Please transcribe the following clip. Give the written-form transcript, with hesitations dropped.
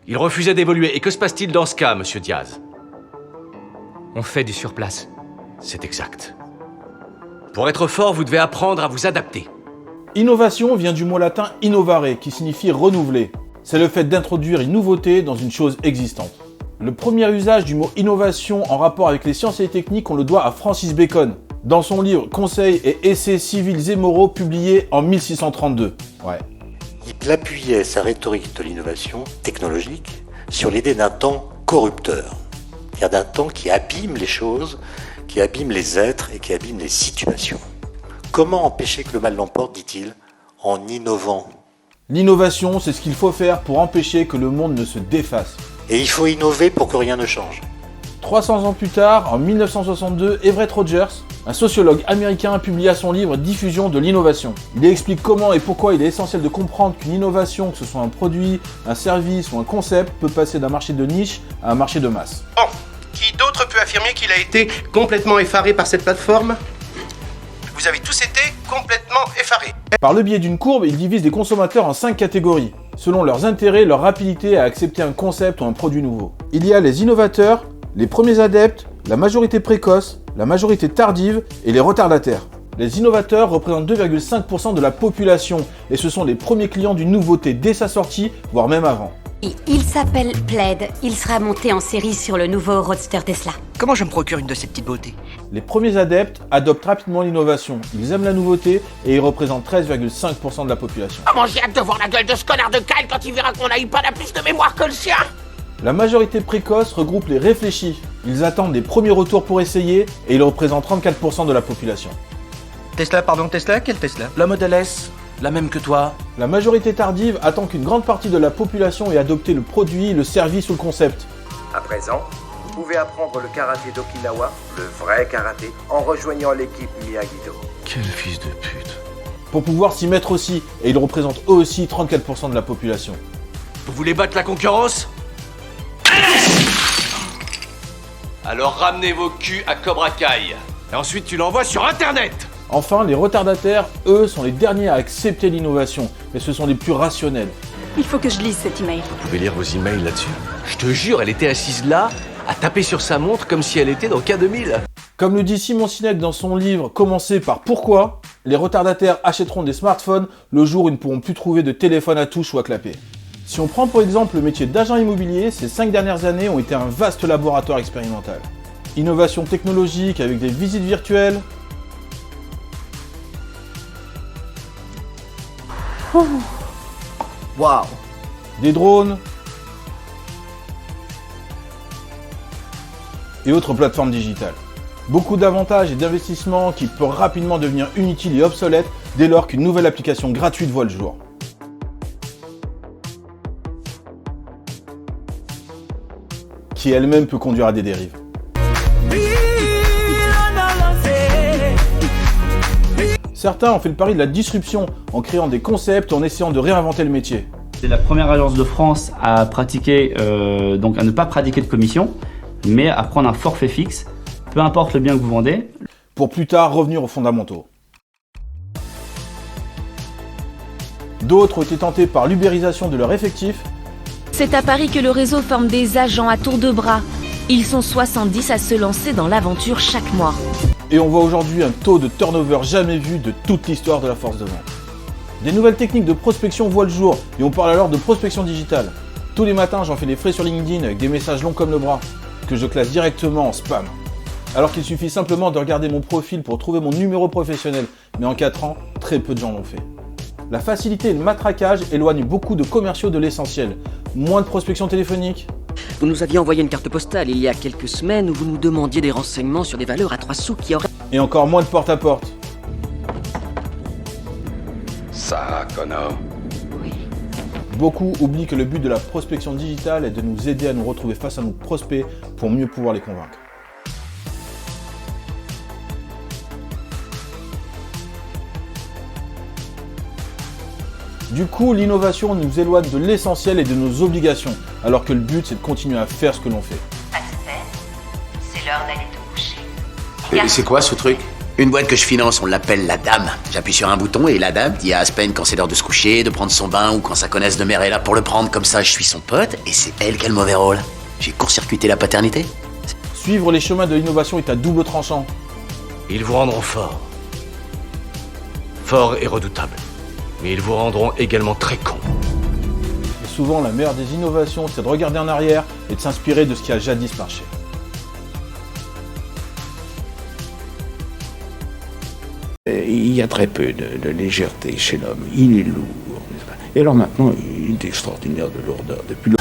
Il refusait d'évoluer. Et que se passe-t-il dans ce cas, monsieur Diaz? On fait du surplace. C'est exact. Pour être fort, vous devez apprendre à vous adapter. Innovation vient du mot latin innovare, qui signifie renouveler. C'est le fait d'introduire une nouveauté dans une chose existante. Le premier usage du mot innovation en rapport avec les sciences et les techniques, on le doit à Francis Bacon, dans son livre Conseils et essais civils et moraux, publié en 1632. Ouais. Il appuyait sa rhétorique de l'innovation technologique sur l'idée d'un temps corrupteur. C'est-à-dire d'un temps qui abîme les choses, qui abîme les êtres et qui abîme les situations. Comment empêcher que le mal l'emporte, dit-il, en innovant? L'innovation, c'est ce qu'il faut faire pour empêcher que le monde ne se déface. Et il faut innover pour que rien ne change. 300 ans plus tard, en 1962, Everett Rogers, un sociologue américain, publia son livre Diffusion de l'innovation. Il explique comment et pourquoi il est essentiel de comprendre qu'une innovation, que ce soit un produit, un service ou un concept, peut passer d'un marché de niche à un marché de masse. Bon, qui d'autre peut affirmer qu'il a été complètement effaré par cette plateforme? Vous avez tous été complètement effarés. Par le biais d'une courbe, il divise les consommateurs en 5 catégories, selon leurs intérêts, leur rapidité à accepter un concept ou un produit nouveau. Il y a les innovateurs, les premiers adeptes, la majorité précoce, la majorité tardive et les retardataires. Les innovateurs représentent 2,5% de la population et ce sont les premiers clients d'une nouveauté dès sa sortie, voire même avant. Il s'appelle Plaid. Il sera monté en série sur le nouveau Roadster Tesla. Comment je me procure une de ces petites beautés? Les premiers adeptes adoptent rapidement l'innovation. Ils aiment la nouveauté et ils représentent 13,5% de la population. Comment j'ai hâte de voir la gueule de ce connard de Kyle quand il verra que mon iPad a plus de mémoire que le sien. La majorité précoce regroupe les réfléchis. Ils attendent des premiers retours pour essayer et ils représentent 34% de la population. Tesla, quel Tesla? La Model S, la même que toi. La majorité tardive attend qu'une grande partie de la population ait adopté le produit, le service ou le concept. À présent, vous pouvez apprendre le karaté d'Okinawa, le vrai karaté, en rejoignant l'équipe Miyagi-Do. Quel fils de pute. Pour pouvoir s'y mettre aussi, et ils représentent eux aussi 34% de la population. Vous voulez battre la concurrence? Alors ramenez vos culs à Cobra Kai. Et ensuite tu l'envoies sur Internet. Enfin, les retardataires, eux, sont les derniers à accepter l'innovation, mais ce sont les plus rationnels. Il faut que je lise cet email. Vous pouvez lire vos emails là-dessus. Je te jure, elle était assise là, à taper sur sa montre comme si elle était dans K2000. Comme le dit Simon Sinek dans son livre « Commencez par pourquoi », les retardataires achèteront des smartphones le jour où ils ne pourront plus trouver de téléphone à touche ou à clapper. Si on prend pour exemple le métier d'agent immobilier, ces 5 dernières années ont été un vaste laboratoire expérimental. Innovation technologique avec des visites virtuelles. Waouh! Des drones et autres plateformes digitales. Beaucoup d'avantages et d'investissements qui peuvent rapidement devenir inutiles et obsolètes dès lors qu'une nouvelle application gratuite voit le jour. Qui elle-même peut conduire à des dérives. Certains ont fait le pari de la disruption en créant des concepts, en essayant de réinventer le métier. C'est la première agence de France à pratiquer, donc à ne pas pratiquer de commission, mais à prendre un forfait fixe, peu importe le bien que vous vendez. Pour plus tard revenir aux fondamentaux. D'autres ont été tentés par l'ubérisation de leur effectif. C'est à Paris que le réseau forme des agents à tour de bras. Ils sont 70 à se lancer dans l'aventure chaque mois. Et on voit aujourd'hui un taux de turnover jamais vu de toute l'histoire de la force de vente. Des nouvelles techniques de prospection voient le jour et on parle alors de prospection digitale. Tous les matins, j'en fais des frais sur LinkedIn avec des messages longs comme le bras, que je classe directement en spam. Alors qu'il suffit simplement de regarder mon profil pour trouver mon numéro professionnel, mais en 4 ans, très peu de gens l'ont fait. La facilité et le matraquage éloignent beaucoup de commerciaux de l'essentiel. Moins de prospection téléphonique. Vous nous aviez envoyé une carte postale il y a quelques semaines où vous nous demandiez des renseignements sur des valeurs à 3 sous qui auraient... Et encore moins de porte-à-porte. Ça, Connor. Oui. Beaucoup oublient que le but de la prospection digitale est de nous aider à nous retrouver face à nos prospects pour mieux pouvoir les convaincre. Du coup, l'innovation nous éloigne de l'essentiel et de nos obligations, alors que le but c'est de continuer à faire ce que l'on fait. Satisfait? C'est l'heure d'aller te coucher. Et c'est quoi ce truc? Une boîte que je finance, on l'appelle la dame. J'appuie sur un bouton et la dame dit à Aspen quand c'est l'heure de se coucher, de prendre son bain ou quand sa connasse de mère est là pour le prendre. Comme ça, je suis son pote et c'est elle qui a le mauvais rôle. J'ai court-circuité la paternité. Suivre les chemins de l'innovation est à double tranchant. Ils vous rendront fort. Fort et redoutable. Mais ils vous rendront également très con. Et souvent, la meilleure des innovations, c'est de regarder en arrière et de s'inspirer de ce qui a jadis marché. Il y a très peu de légèreté chez l'homme. Il est lourd. Et alors maintenant, il est extraordinaire de lourdeur. Depuis